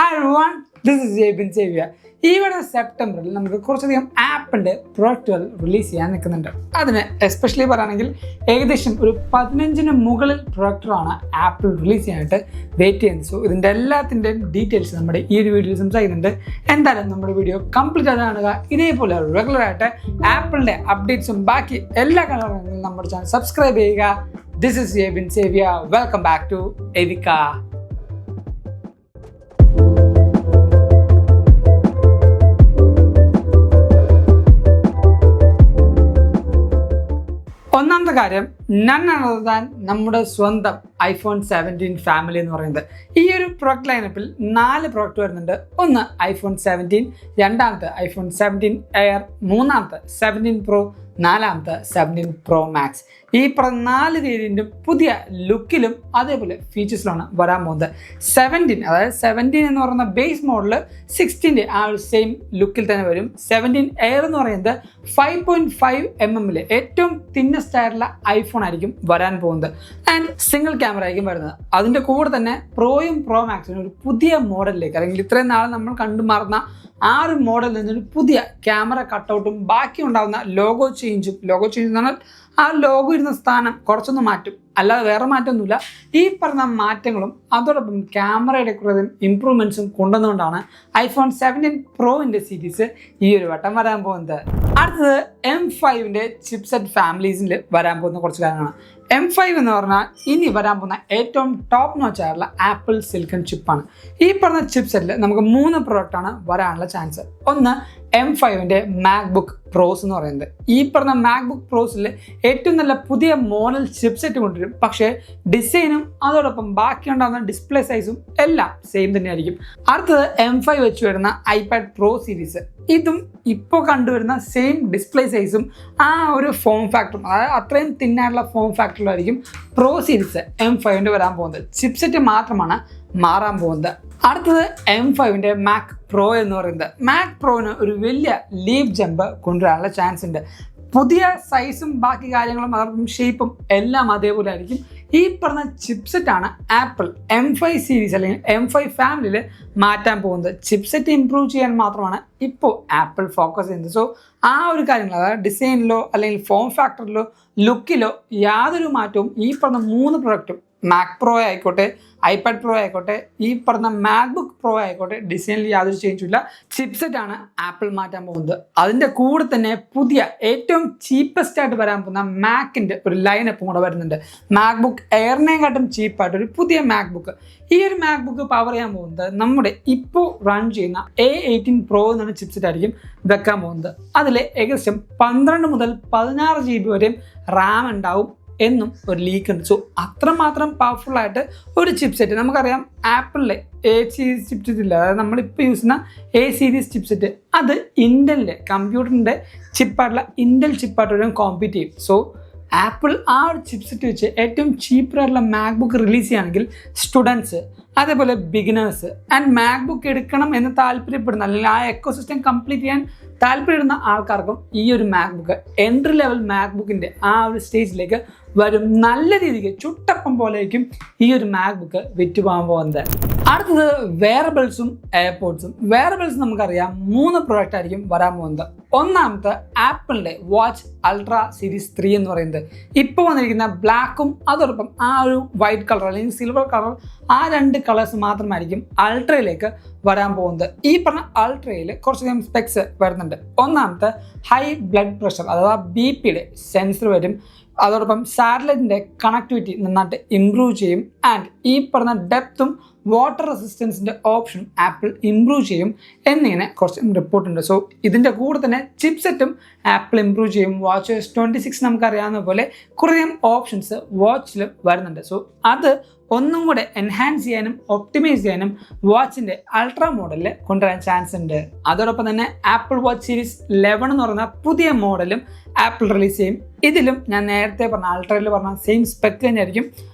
Hi everyone, this is Jabin Xavier. ഈ വരുന്ന സെപ്റ്റംബറിൽ നമുക്ക് കുറച്ചധികം ആപ്പിളിൻ്റെ പ്രൊഡക്റ്റുകൾ റിലീസ് ചെയ്യാൻ നിൽക്കുന്നുണ്ട്. അതിന് എസ്പെഷ്യലി പറയുകയാണെങ്കിൽ ഏകദേശം ഒരു 15 മുകളിൽ പ്രൊഡക്റ്റുകളാണ് ആപ്പിൾ റിലീസ് ചെയ്യാനായിട്ട് വെയിറ്റ് ചെയ്യുന്നത്. സോ ഇതിൻ്റെ എല്ലാത്തിൻ്റെയും ഡീറ്റെയിൽസ് നമ്മുടെ ഈ ഒരു വീഡിയോയിൽ സംസാരിക്കുന്നുണ്ട്. എന്തായാലും നമ്മുടെ വീഡിയോ കംപ്ലീറ്റ് ആയിട്ട് കാണുക. ഇതേപോലെ റെഗുലറായിട്ട് ആപ്പിളിൻ്റെ അപ്ഡേറ്റ്സും ബാക്കി എല്ലാ കാര്യങ്ങളും നമ്മുടെ ചാനൽ സബ്സ്ക്രൈബ് ചെയ്യുക. This is Jabin Xavier. Welcome back to എവിക. ഒന്നാമത്തെ കാര്യം നമ്മുടെ സ്വന്തം iPhone 17 ഫാമിലി എന്ന് പറയുന്നത്. ഈ ഒരു പ്രൊഡക്റ്റ് ലൈനപ്പിൽ 4 പ്രൊഡക്റ്റ് വരുന്നുണ്ട്. ഒന്ന് iPhone 17, രണ്ടാമത്തെ iPhone 17 Air, മൂന്നാമത്തെ 17 Pro, നാലാമത്തെ 17 Pro Max. ഈ 4 വേരിയൻറ്റും പുതിയ ലുക്കിലും അതേപോലെ ഫീച്ചേഴ്സിലാണ് വരാൻ പോകുന്നത്. 17 അതായത് 17 എന്ന് പറയുന്ന ബേസ് മോഡൽ 16 ആ ഒരു സെയിം ലുക്കിൽ തന്നെ വരും. 17 Air എന്ന് പറയുന്നത് 5.5 mm ഏറ്റവും തിന്നസ്റ്റ് ആയിട്ടുള്ള ഐഫോൺ ആയിരിക്കും വരാൻ പോകുന്നത്. ആൻഡ് സിംഗിൾ ക്യാമറ ആയിരിക്കും വരുന്നത്. അതിൻ്റെ കൂടെ തന്നെ പ്രോയും പ്രോ മാക്സിനും ഒരു പുതിയ മോഡലിലേക്ക്, അല്ലെങ്കിൽ ഇത്രയും നാളെ നമ്മൾ കണ്ടുമാറുന്ന ആ ഒരു മോഡലിൽ നിന്നൊരു പുതിയ ക്യാമറ കട്ടൗട്ടും ബാക്കി ഉണ്ടാകുന്ന ലോഗോ ചേഞ്ച് എന്ന് പറഞ്ഞാൽ ആ ലോഗോ ഇരുന്ന സ്ഥാനം കുറച്ചൊന്ന് മാറ്റും, അല്ലാതെ വേറെ മാറ്റമൊന്നുമില്ല. ഈ പറഞ്ഞ മാറ്റങ്ങളും അതോടൊപ്പം ക്യാമറയുടെ കുറേ ഇമ്പ്രൂവ്മെൻറ്റ്സും കൊണ്ടുവന്നുകൊണ്ടാണ് iPhone 17 Proൻ്റെ സീരീസ് ഈ ഒരു വട്ടം വരാൻ പോകുന്നത്. അടുത്തത് M5ൻ്റെ ചിപ്സെറ്റ് ഫാമിലീസിൽ വരാൻ പോകുന്ന കുറച്ച് കാര്യങ്ങളാണ്. M5 എന്ന് പറഞ്ഞാൽ ഇനി വരാൻ പോകുന്ന ഏറ്റവും ടോപ്പ് നോച്ച് ആയിട്ടുള്ള ആപ്പിൾ സിലിക്കൺ ചിപ്പാണ്. ഈ പറഞ്ഞ ചിപ്സെറ്റിൽ നമുക്ക് 3 പ്രൊഡക്റ്റാണ് വരാനുള്ള ചാൻസ്. ഒന്ന് M5ൻ്റെ മാക്ബുക്ക് പ്രോസ് എന്ന് പറയുന്നത്. ഈ പറഞ്ഞ മാക്ബുക്ക് പ്രോസിൽ ഏറ്റവും നല്ല പുതിയ മോഡൽ ചിപ്സെറ്റ് കൊണ്ടുവരും. പക്ഷേ ഡിസൈനും അതോടൊപ്പം ബാക്കി ഉണ്ടാകുന്ന ഡിസ്പ്ലേ സൈസും എല്ലാം സെയിം തന്നെയായിരിക്കും. അടുത്തത് M5 വെച്ച് വരുന്ന iPad Pro സീരീസ്. ഇതും ഇപ്പോൾ കണ്ടുവരുന്ന സെയിം ഡിസ്പ്ലേ സൈസും ആ ഒരു ഫോം ഫാക്ടറും, അതായത് അത്രയും തിന്നായിട്ടുള്ള ഫോം ഫാക്ടറിലായിരിക്കും പ്രോ സീരീസ് M5ൻ്റെ വരാൻ പോകുന്നത്. ചിപ്സെറ്റ് മാത്രമാണ് മാറാൻ പോകുന്നത്. അടുത്തത് M5ൻ്റെ മാക് പ്രോ എന്ന് പറയുന്നത്. മാക് പ്രോന് ഒരു വലിയ ലീപ് ജമ്പ് കൊണ്ടുവരാനുള്ള ചാൻസ് ഉണ്ട്. പുതിയ സൈസും ബാക്കി കാര്യങ്ങളും അതോടൊപ്പം ഷേപ്പും എല്ലാം അതേപോലെ ആയിരിക്കും. ഈ പറഞ്ഞ ചിപ്സെറ്റാണ് ആപ്പിൾ M5 സീരീസ് അല്ലെങ്കിൽ M5 ഫാമിലിയിൽ മാറ്റാൻ പോകുന്നത്. ചിപ്സെറ്റ് ഇംപ്രൂവ് ചെയ്യാൻ മാത്രമാണ് ഇപ്പോൾ ആപ്പിൾ ഫോക്കസ് ചെയ്യുന്നത്. സോ ആ ഒരു കാര്യങ്ങൾ, അതായത് ഡിസൈനിലോ അല്ലെങ്കിൽ ഫോം ഫാക്ടറിലോ ലുക്കിലോ യാതൊരു മാറ്റവും ഈ പറഞ്ഞ 3 പ്രൊഡക്റ്റും, മാക് പ്രോ ആയിക്കോട്ടെ, iPad Pro ആയിക്കോട്ടെ, ഈ പറഞ്ഞ മാക്ബുക്ക് പ്രോ ആയിക്കോട്ടെ, ഡിസൈനിൽ യാതൊരു ചേഞ്ചും ഇല്ല. ചിപ്സെറ്റാണ് ആപ്പിൾ മാറ്റാൻ പോകുന്നത്. അതിൻ്റെ കൂടെ തന്നെ പുതിയ ഏറ്റവും ചീപ്പസ്റ്റ് ആയിട്ട് വരാൻ പോകുന്ന മാക്കിൻ്റെ ഒരു ലൈനപ്പും കൂടെ വരുന്നുണ്ട്. മാക്ബുക്ക് എയറിനെക്കാട്ടും ചീപ്പായിട്ട് ഒരു പുതിയ മാക്ബുക്ക്. ഈ ഒരു മാക്ബുക്ക് പവർ ചെയ്യാൻ പോകുന്നത് നമ്മുടെ ഇപ്പോൾ റൺ ചെയ്യുന്ന A18 Pro എന്നാണ് ചിപ്സെറ്റ് ആയിരിക്കും വെക്കാൻ പോകുന്നത്. അതിൽ ഏകദേശം 12 മുതൽ 16 GB വരെയും റാം ഉണ്ടാവും എന്നും ഒരു ലീക്ക് ഉണ്ട്. സോ അത്രമാത്രം പവർഫുള്ളായിട്ട് ഒരു ചിപ്സെറ്റ്. നമുക്കറിയാം ആപ്പിളിലെ A സീരീസ് ചിപ്സെറ്റ് ഇല്ല, അതായത് നമ്മളിപ്പോൾ യൂസ് ചെയ്യുന്ന A സീരീസ് ചിപ്സെറ്റ് അത് ഇൻ്റലിൻ്റെ കമ്പ്യൂട്ടറിൻ്റെ ചിപ്പായിട്ടുള്ള ഇൻ്റൽ ചിപ്പായിട്ട് കോമ്പീറ്റ് ചെയ്യും. സോ ആപ്പിൾ ആ ഒരു ചിപ്സെറ്റ് വെച്ച് ഏറ്റവും ചീപ്പറായിട്ടുള്ള മാക്ബുക്ക് റിലീസ് ചെയ്യുകയാണെങ്കിൽ സ്റ്റുഡൻസ്, അതേപോലെ ബിഗിനേഴ്സ് ആൻഡ് മാക്ബുക്ക് എടുക്കണം എന്ന് താല്പര്യപ്പെടുന്ന, അല്ലെങ്കിൽ ആ എക്കോസിസ്റ്റം കംപ്ലീറ്റ് ചെയ്യാൻ താല്പര്യപ്പെടുന്ന ആൾക്കാർക്കും ഈ ഒരു മാക്ബുക്ക് എൻട്രി ലെവൽ മാക്ബുക്കിൻ്റെ ആ ഒരു സ്റ്റേജിലേക്ക് വരും. നല്ല രീതിക്ക് ചുട്ടപ്പം പോലെയായിരിക്കും ഈ ഒരു മാക്ബുക്ക് വിറ്റുപോകാൻ പോകുന്നത്. അടുത്തത് വെയറബിൾസും എയർപോഡ്സും. വെയറബിൾസ് നമുക്കറിയാം 3 പ്രൊഡക്റ്റ് ആയിരിക്കും വരാൻ പോകുന്നത്. ഒന്നാമത്തെ ആപ്പിളിൻ്റെ വാച്ച് അൾട്രാ സീരീസ് 3 എന്ന് പറയുന്നത്. ഇപ്പോൾ വന്നിരിക്കുന്ന ബ്ലാക്കും അതോടൊപ്പം ആ ഒരു വൈറ്റ് കളർ അല്ലെങ്കിൽ സിൽവർ കളർ, ആ 2 കളേഴ്സ് മാത്രമായിരിക്കും അൾട്രയിലേക്ക് വരാൻ പോകുന്നത്. ഈ പറഞ്ഞ അൾട്രയിൽ കുറച്ചധികം സ്പെക്സ് വരുന്നുണ്ട്. ഒന്നാമത്തെ ഹൈ ബ്ലഡ് പ്രഷർ അഥവാ BP സെൻസർ വരും. അതോടൊപ്പം സാറ്റലൈറ്റിൻ്റെ കണക്ടിവിറ്റി നന്നായിട്ട് ഇംപ്രൂവ് ചെയ്യും. ആൻഡ് ഈ പറഞ്ഞ ഡെപ്തും വാട്ടർ റെസിസ്റ്റൻസിൻ്റെ ഓപ്ഷൻ ആപ്പിൾ ഇംപ്രൂവ് ചെയ്യും എന്നിങ്ങനെ കുറച്ച് റിപ്പോർട്ടുണ്ട്. സോ ഇതിൻ്റെ കൂടെ തന്നെ ചിപ്സെറ്റും ആപ്പിൾ ഇംപ്രൂവ് ചെയ്യും. വാച്ച്OS 26 നമുക്കറിയാവുന്ന പോലെ കുറേ ഓപ്ഷൻസ് വാച്ചിൽ വരുന്നുണ്ട്. സോ അത് ഒന്നും കൂടെ എൻഹാൻസ് ചെയ്യാനും ഒപ്റ്റിമൈസ് ചെയ്യാനും വാച്ചിൻ്റെ അൾട്രാ മോഡലിൽ കൊണ്ടുവരാൻ ചാൻസ് ഉണ്ട്. അതോടൊപ്പം തന്നെ ആപ്പിൾ വാച്ച് സീരീസ് 11 എന്ന് പറയുന്ന പുതിയ മോഡലും ആപ്പിൾ റിലീസ് ചെയ്യും. ഇതിലും ഞാൻ നേരത്തെ പറഞ്ഞ അൾട്രയിൽ പറഞ്ഞ സെയിം സ്പെക്ക് തന്നെയായിരിക്കും.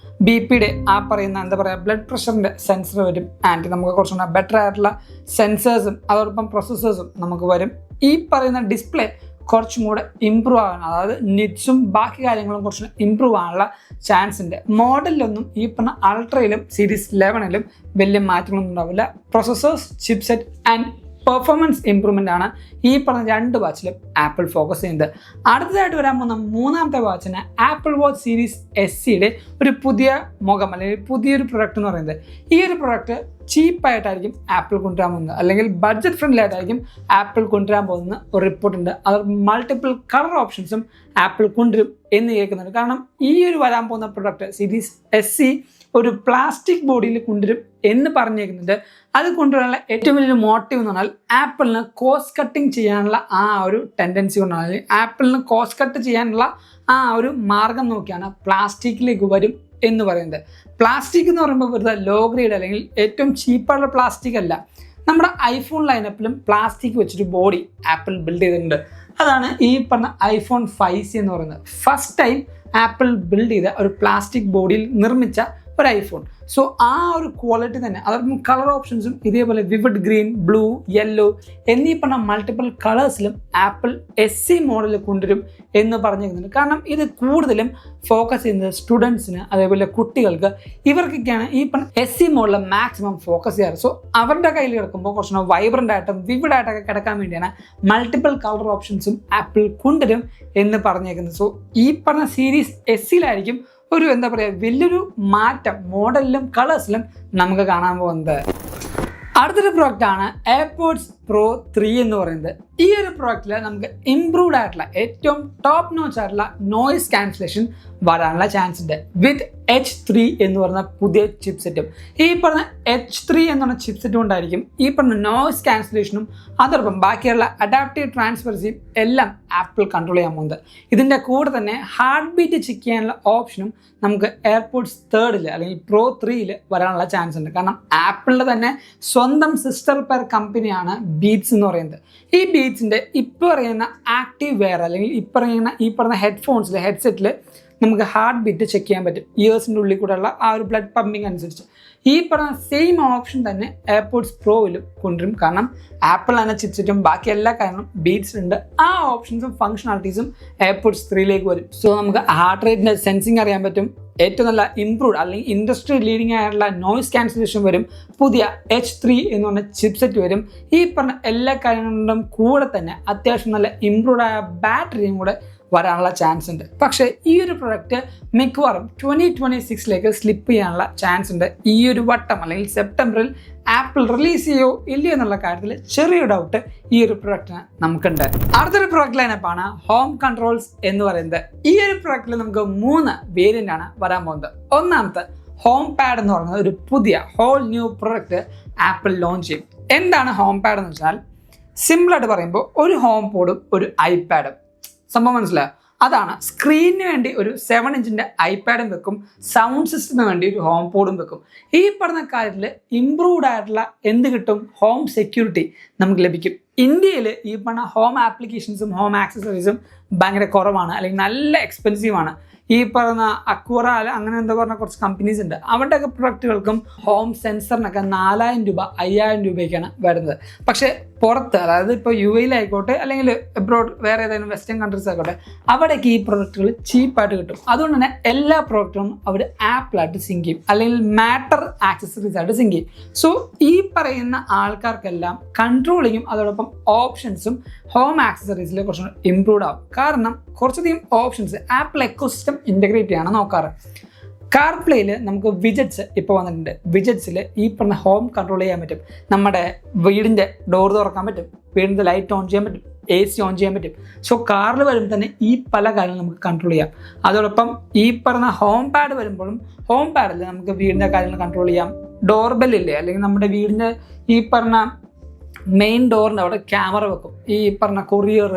BP ആ പറയുന്ന ബ്ലഡ് പ്രഷറിൻ്റെ സെൻസർ വരും. ആൻഡ് നമുക്ക് കുറച്ചുകൂടെ ബെറ്റർ ആയിട്ടുള്ള സെൻസേഴ്സും അതോടൊപ്പം പ്രൊസസ്സേഴ്സും നമുക്ക് വരും. ഈ പറയുന്ന ഡിസ്പ്ലേ കുറച്ചും കൂടെ ഇമ്പ്രൂവ് ആകാൻ, അതായത് നിറ്റ്സും ബാക്കി കാര്യങ്ങളും കുറച്ച് ഇമ്പ്രൂവ് ആകാനുള്ള ചാൻസ് ഉണ്ട്. മോഡലിലൊന്നും ഈ പറഞ്ഞ അൾട്രയിലും സീരീസ് 11ലും വലിയ മാറ്റങ്ങളൊന്നും ഉണ്ടാവില്ല. Processors, chipset and performance improvement ആണ് ഈ പറഞ്ഞ 2 വാച്ചിലും ആപ്പിൾ ഫോക്കസ് ചെയ്യുന്നത്. അടുത്തതായിട്ട് വരാൻ പോകുന്ന 3ാമത്തെ വാച്ചിന് ആപ്പിൾ വാച്ച് സീരീസ് SEയുടെ ഒരു പുതിയ മുഖം അല്ലെങ്കിൽ പുതിയൊരു പ്രൊഡക്റ്റ് എന്ന് പറയുന്നത്. ഈ ഒരു പ്രൊഡക്റ്റ് ചീപ്പായിട്ടായിരിക്കും ആപ്പിൾ കൊണ്ടുവരാൻ പോകുന്നത്, അല്ലെങ്കിൽ ബഡ്ജറ്റ് ഫ്രണ്ട്ലി ആയിട്ടായിരിക്കും ആപ്പിൾ കൊണ്ടുവരാൻ പോകുന്ന ഒരു റിപ്പോർട്ടുണ്ട്. അത് മൾട്ടിപ്പിൾ കളർ ഓപ്ഷൻസും ആപ്പിൾ കൊണ്ടുവരും എന്ന് കേൾക്കുന്നുണ്ട്. കാരണം ഈ ഒരു വരാൻ പോകുന്ന പ്രൊഡക്റ്റ് സീരീസ് SE ഒരു പ്ലാസ്റ്റിക് ബോഡിയിൽ കൊണ്ടുവരും എന്ന് പറഞ്ഞേക്കുന്നുണ്ട്. അത് കൊണ്ടുവരാനുള്ള ഏറ്റവും വലിയൊരു മോട്ടീവ് എന്ന് പറഞ്ഞാൽ ആപ്പിളിന് കോസ്റ്റ് കട്ടിങ് ചെയ്യാനുള്ള ആ ഒരു ടെൻഡൻസി കൊണ്ടാണ്, അല്ലെങ്കിൽ ആപ്പിളിന് കോസ്റ്റ് കട്ട് ചെയ്യാനുള്ള ആ ഒരു മാർഗം നോക്കിയാണ് പ്ലാസ്റ്റിക്കിലേക്ക് വരും എന്ന് പറയുന്നത്. പ്ലാസ്റ്റിക് എന്ന് പറയുമ്പോൾ വെറുതെ ലോ ഗ്രേഡ് അല്ലെങ്കിൽ ഏറ്റവും ചീപ്പായിട്ടുള്ള പ്ലാസ്റ്റിക് അല്ല. നമ്മുടെ ഐഫോൺ ലൈനപ്പിലും പ്ലാസ്റ്റിക് വെച്ചൊരു ബോഡി ആപ്പിൾ ബിൽഡ് ചെയ്തിട്ടുണ്ട്. അതാണ് ഈ പറഞ്ഞ iPhone 5C എന്ന് പറയുന്നത്. ഫസ്റ്റ് ടൈം ആപ്പിൾ ബിൽഡ് ചെയ്ത ഒരു പ്ലാസ്റ്റിക് ബോഡിയിൽ നിർമ്മിച്ച ഒരു ഐഫോൺ. സോ ആ ഒരു ക്വാളിറ്റി തന്നെ, അതോടൊപ്പം കളർ ഓപ്ഷൻസും ഇതേപോലെ വിവിഡ് ഗ്രീൻ, ബ്ലൂ, യെല്ലോ എന്നീ പറഞ്ഞ മൾട്ടിപ്പിൾ കളേഴ്സിലും ആപ്പിൾ SE മോഡലിൽ കൊണ്ടുവരും എന്ന് പറഞ്ഞിരിക്കുന്നുണ്ട്. കാരണം ഇത് കൂടുതലും ഫോക്കസ് ചെയ്യുന്നത് സ്റ്റുഡൻസിന്, അതേപോലെ കുട്ടികൾക്ക്, ഇവർക്കൊക്കെയാണ് ഈ പറഞ്ഞ SE മോഡലിൽ മാക്സിമം ഫോക്കസ് ചെയ്യാറ്. സോ അവരുടെ കയ്യിൽ കിടക്കുമ്പോൾ കുറച്ചുകൂടെ വൈബ്രൻ്റ് ആയിട്ടും വിവിഡ് ആയിട്ടൊക്കെ കിടക്കാൻ വേണ്ടിയാണ് മൾട്ടിപ്പിൾ കളർ ഓപ്ഷൻസും ആപ്പിൾ കൊണ്ടുവരും എന്ന് പറഞ്ഞേക്കുന്നത്. സോ ഈ പറഞ്ഞ സീരീസ് SEയിലായിരിക്കും ഒരു എന്താ പറയുക വലിയൊരു മാറ്റം മോഡലിലും കളേഴ്സിലും നമുക്ക് കാണാൻ പോകുന്നത്. അടുത്തൊരു പ്രോഡക്റ്റാണ് എയർപോഡ്സ് Pro 3 എന്ന് പറയുന്നത്. ഈ ഒരു പ്രോഡക്റ്റിൽ നമുക്ക് ഇംപ്രൂവ്ഡ് ആയിട്ടുള്ള ഏറ്റവും ടോപ്പ് നോച്ച് ആയിട്ടുള്ള നോയിസ് ക്യാൻസലേഷൻ വരാനുള്ള ചാൻസ് ഉണ്ട് വിത്ത് H3 എന്ന് പറയുന്ന പുതിയ ചിപ്സെറ്റും. ഈ പറഞ്ഞ H3 എന്ന് പറഞ്ഞ ചിപ്സെറ്റും കൊണ്ടായിരിക്കും ഈ പറഞ്ഞ നോയിസ് ക്യാൻസലേഷനും അതോടൊപ്പം ബാക്കിയുള്ള അഡാപ്റ്റീവ് ട്രാൻസ്പെറൻസിയും എല്ലാം ആപ്പിൾ കൺട്രോൾ ചെയ്യാൻ പോകുന്നത്. ഇതിൻ്റെ കൂടെ തന്നെ ഹാർട്ട് ബീറ്റ് ചെക്ക് ചെയ്യാനുള്ള ഓപ്ഷനും നമുക്ക് എയർപോഡ്സ് 3 അല്ലെങ്കിൽ Pro 3 വരാനുള്ള ചാൻസ് ഉണ്ട്. കാരണം ആപ്പിളിൻ്റെ തന്നെ സ്വന്തം സിസ്റ്റർ പെയർ കമ്പനിയാണ് ബീറ്റ്സ് എന്ന് പറയുന്നത്. ഈ ബീറ്റ്സിൻ്റെ ഇപ്പോൾ പറയുന്ന ആക്റ്റീവ് വെയർ അല്ലെങ്കിൽ ഈ പറഞ്ഞ ഹെഡ്സെറ്റിൽ നമുക്ക് ഹാർട്ട് ബീറ്റ് ചെക്ക് ചെയ്യാൻ പറ്റും. ഇയേഴ്സിൻ്റെ ഉള്ളിൽ കൂടെയുള്ള ആ ഒരു ബ്ലഡ് പമ്പിങ് അനുസരിച്ച് ഈ പറഞ്ഞ സെയിം ഓപ്ഷൻ തന്നെ എയർപോഡ്സ് പ്രോയിലും കൊണ്ടുവരും. കാരണം ആപ്പിൾ എന്ന ചിപ്സെറ്റും ബാക്കി എല്ലാ കാര്യങ്ങളും ബീറ്റ്സിലുണ്ട്. ആ ഓപ്ഷൻസും ഫങ്ഷണാലിറ്റീസും എയർപോഡ്സ് 3 വരും. സോ നമുക്ക് ഹാർട്ട് റേറ്റിൻ്റെ സെൻസിങ് അറിയാൻ പറ്റും. ഏറ്റവും നല്ല ഇംപ്രൂവ്ഡ് അല്ലെങ്കിൽ ഇൻഡസ്ട്രി ലീഡിംഗ് ആയിട്ടുള്ള നോയിസ് ക്യാൻസലേഷൻ വരും. പുതിയ H3 എന്ന് പറഞ്ഞ ചിപ്സെറ്റ് വരും. ഈ പറഞ്ഞ എല്ലാ കാര്യങ്ങളും കൂടെ തന്നെ അത്യാവശ്യം നല്ല ഇംപ്രൂവ്ഡ് ആയ ബാറ്ററിയും കൂടെ വരാനുള്ള ചാൻസ് ഉണ്ട്. പക്ഷേ ഈ ഒരു പ്രൊഡക്റ്റ് മിക്കവാറും 2026 സ്ലിപ്പ് ചെയ്യാനുള്ള ചാൻസ് ഉണ്ട്. ഈ ഒരു വട്ടം അല്ലെങ്കിൽ സെപ്റ്റംബറിൽ ആപ്പിൾ റിലീസ് ചെയ്യോ ഇല്ലയോ എന്നുള്ള കാര്യത്തിൽ ചെറിയൊരു ഡൗട്ട് ഈ ഒരു പ്രൊഡക്റ്റിന് നമുക്കുണ്ട്. അടുത്തൊരു പ്രൊഡക്റ്റ് ലൈനപ്പാണ് ഹോം കൺട്രോൾസ് എന്ന് പറയുന്നത്. ഈ ഒരു പ്രൊഡക്റ്റിൽ നമുക്ക് 3 വേരിയൻ്റ് ആണ് വരാൻ പോകുന്നത്. ഒന്നാമത്തെ ഹോം പാഡ് എന്ന് പറയുന്നത് ഒരു പുതിയ whole new product Apple launch ചെയ്യും. എന്താണ് ഹോം പാഡ് എന്ന് വെച്ചാൽ സിമ്പിളായിട്ട് പറയുമ്പോൾ ഒരു ഹോം പോഡും ഒരു ഐപാഡും, സംഭവം മനസ്സിലായോ? അതാണ്. സ്ക്രീനിന് വേണ്ടി ഒരു 7 ഇഞ്ചിൻ്റെ ഐപാഡും വെക്കും, സൗണ്ട് സിസ്റ്റത്തിന് വേണ്ടി ഒരു ഹോം പോഡും വെക്കും. ഈ പറഞ്ഞ കാര്യത്തിൽ ഇംപ്രൂവ്ഡ് ആയിട്ടുള്ള എന്ത് കിട്ടും? ഹോം സെക്യൂരിറ്റി നമുക്ക് ലഭിക്കും. ഇന്ത്യയിൽ ഈ പറഞ്ഞ ഹോം ആപ്ലിക്കേഷൻസും ഹോം ആക്സസറീസും ഭയങ്കര കുറവാണ്, അല്ലെങ്കിൽ നല്ല എക്സ്പെൻസീവാണ്. ഈ പറയുന്ന അക്വറ അങ്ങനെ എന്താ പറഞ്ഞ കുറച്ച് കമ്പനീസ് ഉണ്ട്. അവരുടെയൊക്കെ പ്രൊഡക്റ്റുകൾക്കും ഹോം സെൻസറിനൊക്കെ 4000 രൂപ 5000 രൂപയ്ക്കാണ് വരുന്നത്. പക്ഷേ പുറത്ത്, അതായത് ഇപ്പോൾ UAE അല്ലെങ്കിൽ എബ്രോഡ് വേറെ ഏതെങ്കിലും വെസ്റ്റേൺ കൺട്രീസ് ആയിക്കോട്ടെ, അവിടേക്ക് ഈ പ്രൊഡക്റ്റുകൾ ചീപ്പായിട്ട് കിട്ടും. അതുകൊണ്ട് തന്നെ എല്ലാ പ്രൊഡക്റ്റും അവർ ആപ്പിളായിട്ട് സിങ്ക് ചെയ്യും, അല്ലെങ്കിൽ മാറ്റർ ആക്സസറീസ് ആയിട്ട് സിങ്ക് ചെയ്യും. സോ ഈ പറയുന്ന ആൾക്കാർക്കെല്ലാം കൺട്രോളിങ്ങും അതോടൊപ്പം ഓപ്ഷൻസും ഹോം ആക്സസറീസിൽ കുറച്ച് ഇംപ്രൂവ്ഡ് ആവും. കാരണം കുറച്ചധികം ഓപ്ഷൻസ് ആപ്പിൾ എക്കോസിസ്റ്റം ഇൻ്റഗ്രേറ്റ് ചെയ്യാണ് നോക്കാറ്. കാർപ്ലേയിൽ നമുക്ക് വിജറ്റ്സ് ഇപ്പോൾ വന്നിട്ടുണ്ട്. വിജറ്റ്സിൽ ഈ പറഞ്ഞ ഹോം കൺട്രോൾ ചെയ്യാൻ പറ്റും. നമ്മുടെ വീടിൻ്റെ ഡോർ തുറക്കാൻ പറ്റും, വീടിൻ്റെ ലൈറ്റ് ഓൺ ചെയ്യാൻ പറ്റും, AC ഓൺ ചെയ്യാൻ പറ്റും. സോ കാറിൽ വരുമ്പോൾ തന്നെ ഈ പല കാര്യങ്ങളും നമുക്ക് കൺട്രോൾ ചെയ്യാം. അതോടൊപ്പം ഈ പറഞ്ഞ ഹോം പാഡ് വരുമ്പോഴും ഹോം പാഡിൽ നമുക്ക് വീടിൻ്റെ കാര്യങ്ങൾ കൺട്രോൾ ചെയ്യാം. ഡോർബെല്ലില്ലേ, അല്ലെങ്കിൽ നമ്മുടെ വീടിൻ്റെ ഈ പറഞ്ഞ മെയിൻ ഡോറിൻ്റെ അവിടെ ക്യാമറ വെക്കും. ഈ പറഞ്ഞ കൊറിയർ,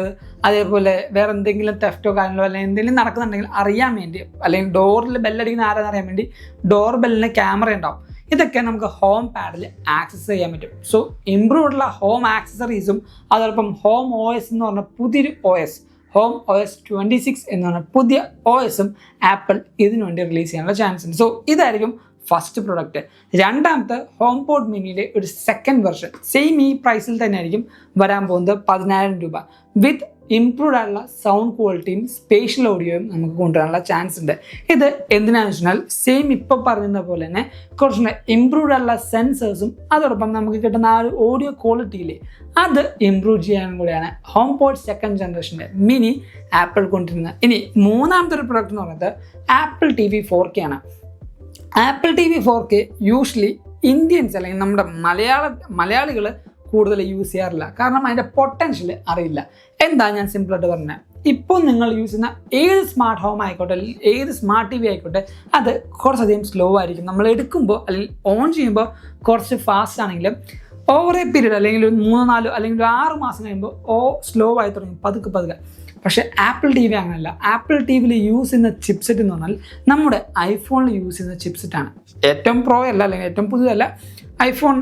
അതേപോലെ വേറെ എന്തെങ്കിലും തെഫ്റ്റോ കാര്യങ്ങളോ അല്ലെങ്കിൽ എന്തെങ്കിലും നടക്കുന്നുണ്ടെങ്കിൽ അറിയാൻ വേണ്ടി, അല്ലെങ്കിൽ ഡോറിൽ ബെല്ലടിക്കുന്ന ആരാന്ന് അറിയാൻ വേണ്ടി ഡോർ ബെല്ലിന് ക്യാമറ ഉണ്ടാവും. ഇതൊക്കെ നമുക്ക് ഹോം പാഡിൽ ആക്സസ് ചെയ്യാൻ പറ്റും. സോ ഇംപ്രൂവ്ഡുള്ള ഹോം ആക്സസറീസും അതോടൊപ്പം ഹോം OS എന്ന് പറഞ്ഞ പുതിയൊരു OS, ഹോം OS 26 എന്ന് പറഞ്ഞ പുതിയ OSും ആപ്പിൾ ഇതിനു വേണ്ടി റിലീസ് ചെയ്യാനുള്ള ചാൻസ് ഉണ്ട്. സോ ഇതായിരിക്കും ഫസ്റ്റ് പ്രൊഡക്റ്റ്. രണ്ടാമത്തെ HomePod മിനിയുടെ ഒരു സെക്കൻഡ് വെർഷൻ സെയിം ഈ പ്രൈസിൽ തന്നെ ആയിരിക്കും വരാൻ പോകുന്നത്. 10,000 രൂപ വിത്ത് ഇംപ്രൂവ്ഡ് ആയിട്ടുള്ള സൗണ്ട് ക്വാളിറ്റിയും സ്പേഷ്യൽ ഓഡിയോയും നമുക്ക് കൊണ്ടുവരാനുള്ള ചാൻസ് ഉണ്ട്. ഇത് എന്തിനാണെന്ന് വെച്ചാൽ സെയിം ഇപ്പോൾ പറയുന്ന പോലെ തന്നെ കുറച്ചുകൂടെ ഇംപ്രൂവ്ഡ് ആയിട്ടുള്ള സെൻസേഴ്സും അതോടൊപ്പം നമുക്ക് കിട്ടുന്ന ആ ഒരു ഓഡിയോ ക്വാളിറ്റിയില്ലേ അത് ഇംപ്രൂവ് ചെയ്യാനും കൂടിയാണ് HomePod സെക്കൻഡ് ജനറേഷൻ്റെ മിനി ആപ്പിൾ കൊണ്ടിരുന്നത്. ഇനി മൂന്നാമത്തെ ഒരു പ്രൊഡക്റ്റ് എന്ന് പറയുന്നത് Apple TV 4K ആണ്. Apple TV 4K usually Indians അല്ലെങ്കിൽ നമ്മുടെ മലയാളികൾ കൂടുതൽ യൂസ് ചെയ്യാറില്ല. കാരണം അതിൻ്റെ പൊട്ടൻഷ്യൽ അറിയില്ല. എന്താ ഞാൻ സിമ്പിളായിട്ട് പറഞ്ഞത്, ഇപ്പോൾ നിങ്ങൾ യൂസ് ചെയ്യുന്ന ഏത് സ്മാർട്ട് ഹോം ആയിക്കോട്ടെ അല്ലെങ്കിൽ ഏത് സ്മാർട്ട് TV ആയിക്കോട്ടെ അത് കുറച്ചധികം സ്ലോ ആയിരിക്കും. നമ്മൾ എടുക്കുമ്പോൾ അല്ലെങ്കിൽ ഓൺ ചെയ്യുമ്പോൾ കുറച്ച് ഫാസ്റ്റ് ആണെങ്കിലും ഓവർ എ പീരീഡ് അല്ലെങ്കിൽ ഒരു 3-4 അല്ലെങ്കിൽ ഒരു 6 മാസം കഴിയുമ്പോൾ സ്ലോ ആയി തുടങ്ങും പതുക്കെ. പക്ഷേ Apple TV അങ്ങനെയല്ല. Apple TVയിൽ യൂസ് ചെയ്യുന്ന ചിപ്സെറ്റ് എന്ന് പറഞ്ഞാൽ നമ്മുടെ ഐഫോണിൽ യൂസ് ചെയ്യുന്ന ചിപ്സെറ്റാണ്. ഏറ്റവും പ്രോ അല്ല അല്ലെങ്കിൽ ഏറ്റവും പുതിയതല്ല, iPhone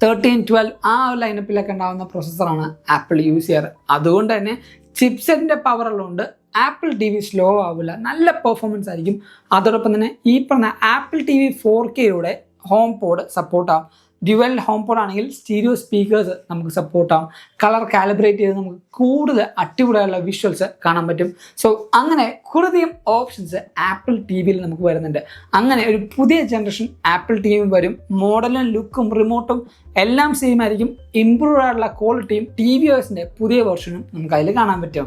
13, 12 ആ ഒരു ലൈനപ്പിലൊക്കെ ഉണ്ടാകുന്ന പ്രോസസ്സറാണ് ആപ്പിൾ യൂസ് ചെയ്യാറ്. അതുകൊണ്ട് തന്നെ ചിപ്സെറ്റിൻ്റെ പവർ ഉള്ളതുകൊണ്ട് Apple TV സ്ലോ ആവില്ല, നല്ല പെർഫോമൻസ് ആയിരിക്കും. അതോടൊപ്പം തന്നെ ഈ പറഞ്ഞ Apple TV 4Kയുടെ HomePod സപ്പോർട്ടാവും. ഡ്യുവൽ HomePod ആണെങ്കിൽ സ്റ്റീരിയോ സ്പീക്കേഴ്സ് നമുക്ക് സപ്പോർട്ടാവും. കളർ കാലിബ്രേറ്റ് ചെയ്ത് നമുക്ക് കൂടുതൽ അടിപൊളിയായുള്ള വിഷ്വൽസ് കാണാൻ പറ്റും. സോ അങ്ങനെ കുറേയധികം ഓപ്ഷൻസ് Apple TVയിൽ നമുക്ക് വരുന്നുണ്ട്. അങ്ങനെ ഒരു പുതിയ ജനറേഷൻ Apple TV വരും. മോഡലും ലുക്കും റിമോട്ടും എല്ലാം സെയിം ആയിരിക്കും. ഇംപ്രൂവ് ആയിട്ടുള്ള ക്വാളിറ്റിയും tvOSൻ്റെ പുതിയ വെർഷനും നമുക്ക് അതിൽ കാണാൻ പറ്റും.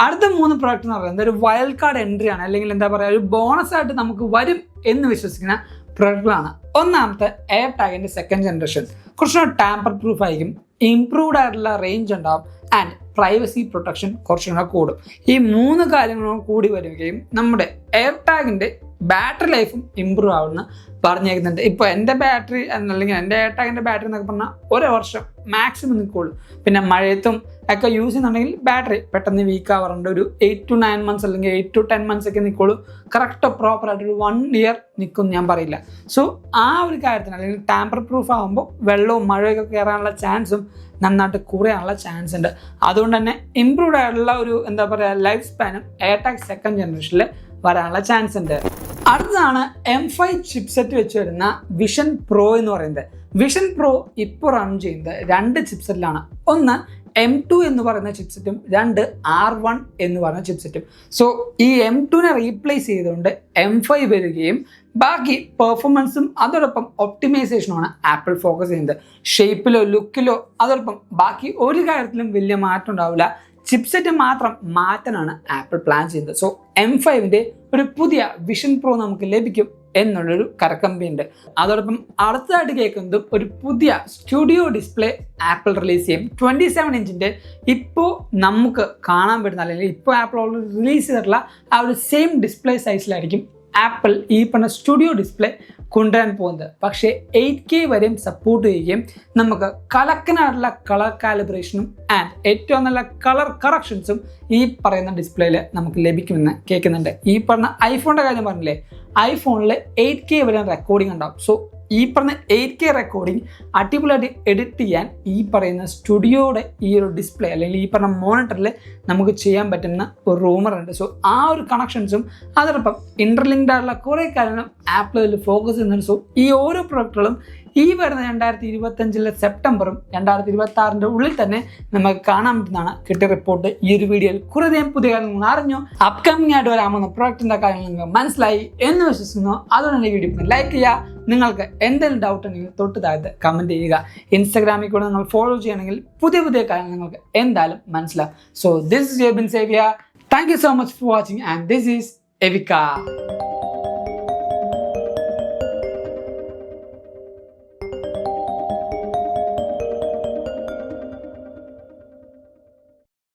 അടുത്ത 3 പ്രോഡക്റ്റ് എന്ന് പറയുന്നത് ഒരു വൈൽഡ് കാർഡ് എൻട്രി ആണ്, അല്ലെങ്കിൽ എന്താ പറയുക ഒരു ബോണസ് ആയിട്ട് നമുക്ക് വരും എന്ന് വിശ്വസിക്കുന്ന പ്രൊഡക്റ്റുകളാണ്. ഒന്നാമത്തെ AirTagൻ്റെ സെക്കൻഡ് ജനറേഷൻ കുറച്ചുകൂടെ ടാമ്പർ പ്രൂഫ് ആയിരിക്കും. ഇംപ്രൂവ്ഡ് ആയിട്ടുള്ള റേഞ്ച് ഉണ്ടാവും ആൻഡ് പ്രൈവസി പ്രൊട്ടക്ഷൻ കുറച്ചുകൂടെ കൂടും. ഈ 3 കാര്യങ്ങളും കൂടി വരികയും നമ്മുടെ AirTagൻ്റെ ബാറ്ററി ലൈഫും ഇമ്പ്രൂവ് ആവുമെന്ന് പറഞ്ഞേക്കുന്നുണ്ട്. ഇപ്പോൾ എൻ്റെ ബാറ്ററി അല്ലെങ്കിൽ എൻ്റെ AirTagൻ്റെ ബാറ്ററി എന്നൊക്കെ പറഞ്ഞാൽ 1 വർഷം മാക്സിമം നിൽക്കുള്ളൂ. പിന്നെ മഴയത്തും ഒക്കെ യൂസ് ചെയ്യുന്നുണ്ടെങ്കിൽ ബാറ്ററി പെട്ടെന്ന് വീക്ക് ആവാറുണ്ട്. ഒരു 8 to 9 months അല്ലെങ്കിൽ 8 to 10 months ഒക്കെ നിൽക്കുള്ളൂ. കറക്റ്റ് പ്രോപ്പറായിട്ടൊരു 1 year നിൽക്കും ഞാൻ പറയില്ല. സോ ആ ഒരു കാര്യത്തിന് അല്ലെങ്കിൽ ടാമ്പർ പ്രൂഫ് ആകുമ്പോൾ വെള്ളവും മഴയൊക്കെ കയറാനുള്ള ചാൻസും നന്നായിട്ട് കുറയാനുള്ള ചാൻസ് ഉണ്ട്. അതുകൊണ്ട് തന്നെ ഇംപ്രൂവ്ഡ് ആയിട്ടുള്ള ഒരു എന്താ പറയുക ലൈഫ് സ്പാനും AirTag സെക്കൻഡ് ജനറേഷനിൽ വരാനുള്ള ചാൻസ് ഉണ്ട്. അടുത്തതാണ് M5 ചിപ്സെറ്റ് വെച്ച് വരുന്ന വിഷൻ പ്രോ എന്ന് പറയുന്നത്. വിഷൻ പ്രോ ഇപ്പോൾ റൺ ചെയ്യുന്നത് 2 ചിപ്സെറ്റിലാണ്. ഒന്ന് M2 എന്ന് പറയുന്ന ചിപ്സെറ്റും 2 R1 എന്ന് പറയുന്ന ചിപ്സെറ്റും. സോ ഈ M2നെ റീപ്ലേസ് ചെയ്തുകൊണ്ട് M5 വരികയും ബാക്കി പെർഫോമൻസും അതോടൊപ്പം ഒപ്റ്റിമൈസേഷനുമാണ് ആപ്പിൾ ഫോക്കസ് ചെയ്യുന്നത്. ഷേപ്പിലോ ലുക്കിലോ അതോടൊപ്പം ബാക്കി ഒരു കാര്യത്തിലും വലിയ മാറ്റം ഉണ്ടാവില്ല. ചിപ്സെറ്റ് മാത്രം മാറ്റാനാണ് ആപ്പിൾ പ്ലാൻ ചെയ്യുന്നത്. സോ M5ൻ്റെ ഒരു പുതിയ വിഷൻ പ്രോ നമുക്ക് ലഭിക്കും എന്നുള്ളൊരു കരക്കമ്പിയുണ്ട്. അതോടൊപ്പം അടുത്തതായിട്ട് കേൾക്കുന്നതും ഒരു പുതിയ സ്റ്റുഡിയോ ഡിസ്പ്ലേ ആപ്പിൾ റിലീസ് ചെയ്യും. 27 ഇഞ്ചിൻ്റെ ഇപ്പോൾ നമുക്ക് കാണാൻ പറ്റുന്ന അല്ലെങ്കിൽ ഇപ്പോൾ ആപ്പിൾ ഓൾറെഡി റിലീസ് ചെയ്തിട്ടുള്ള ആ ഒരു സെയിം ഡിസ്പ്ലേ സൈസിലായിരിക്കും ആപ്പിൾ ഈ പറഞ്ഞ സ്റ്റുഡിയോ ഡിസ്പ്ലേ കൊണ്ടുവരാൻ പോകുന്നത്. പക്ഷേ 8K വരെയും സപ്പോർട്ട് ചെയ്യുകയും നമുക്ക് കലക്കനായിട്ടുള്ള കളർ കാലിബ്രേഷനും ആൻഡ് ഏറ്റവും നല്ല കളർ കറക്ഷൻസും ഈ പറയുന്ന ഡിസ്പ്ലേയിൽ നമുക്ക് ലഭിക്കുമെന്ന് കേൾക്കുന്നുണ്ട്. ഈ പറഞ്ഞ ഐഫോണിൻ്റെ കാര്യം പറഞ്ഞില്ലേ, ഐഫോണിൽ 8K വരെ റെക്കോർഡിംഗ് ഉണ്ടാവും. സോ ഈ പറഞ്ഞ 8K റെക്കോർഡിംഗ് അടിപൊളിയായിട്ട് എഡിറ്റ് ചെയ്യാൻ ഈ പറയുന്ന സ്റ്റുഡിയോയുടെ ഈ ഒരു ഡിസ്പ്ലേ അല്ലെങ്കിൽ ഈ പറഞ്ഞ മോണിറ്ററിൽ നമുക്ക് ചെയ്യാൻ പറ്റുന്ന ഒരു റൂമറുണ്ട്. സോ ആ ഒരു കണക്ഷൻസും അതോടൊപ്പം ഇൻ്റർലിങ്ക്ഡ് ആയിട്ടുള്ള കുറേ കാര്യങ്ങളും ആപ്പിൾ ഇതിൽ ഫോക്കസ് ചെയ്യുന്നുണ്ട്. സോ ഈ ഓരോ പ്രൊഡക്റ്റുകളും ഈ വരുന്ന 2025 സെപ്റ്റംബറും 2026 ഉള്ളിൽ തന്നെ നമുക്ക് കാണാൻ പറ്റുന്നതാണ് കിട്ടിയ റിപ്പോർട്ട്. ഈ ഒരു വീഡിയോയിൽ കുറേയധികം പുതിയ കാര്യങ്ങൾ അറിഞ്ഞു. അപ്കമിംഗ് ആയിട്ട് വരാമെന്ന പ്രൊഡക്റ്റിൻ്റെ കാര്യങ്ങൾ നിങ്ങൾക്ക് മനസ്സിലായി എന്ന് വിശ്വസിക്കുന്നു. അതുകൊണ്ട് തന്നെ ഈ വീഡിയോ ലൈക്ക് ചെയ്യുക. നിങ്ങൾക്ക് എന്തെങ്കിലും ഡൗട്ട് ഉണ്ടെങ്കിൽ തൊട്ട് താഴത്ത് കമൻറ്റ് ചെയ്യുക. ഇൻസ്റ്റാഗ്രാമിൽ കൂടെ നിങ്ങൾ ഫോളോ ചെയ്യണമെങ്കിൽ പുതിയ കാര്യങ്ങൾ നിങ്ങൾക്ക് എന്തായാലും മനസ്സിലാവും. സോ ദിസ് ഇസ് ജെബിൻ സേവിയ. Thank you so much for watching and this is എവിക്ക.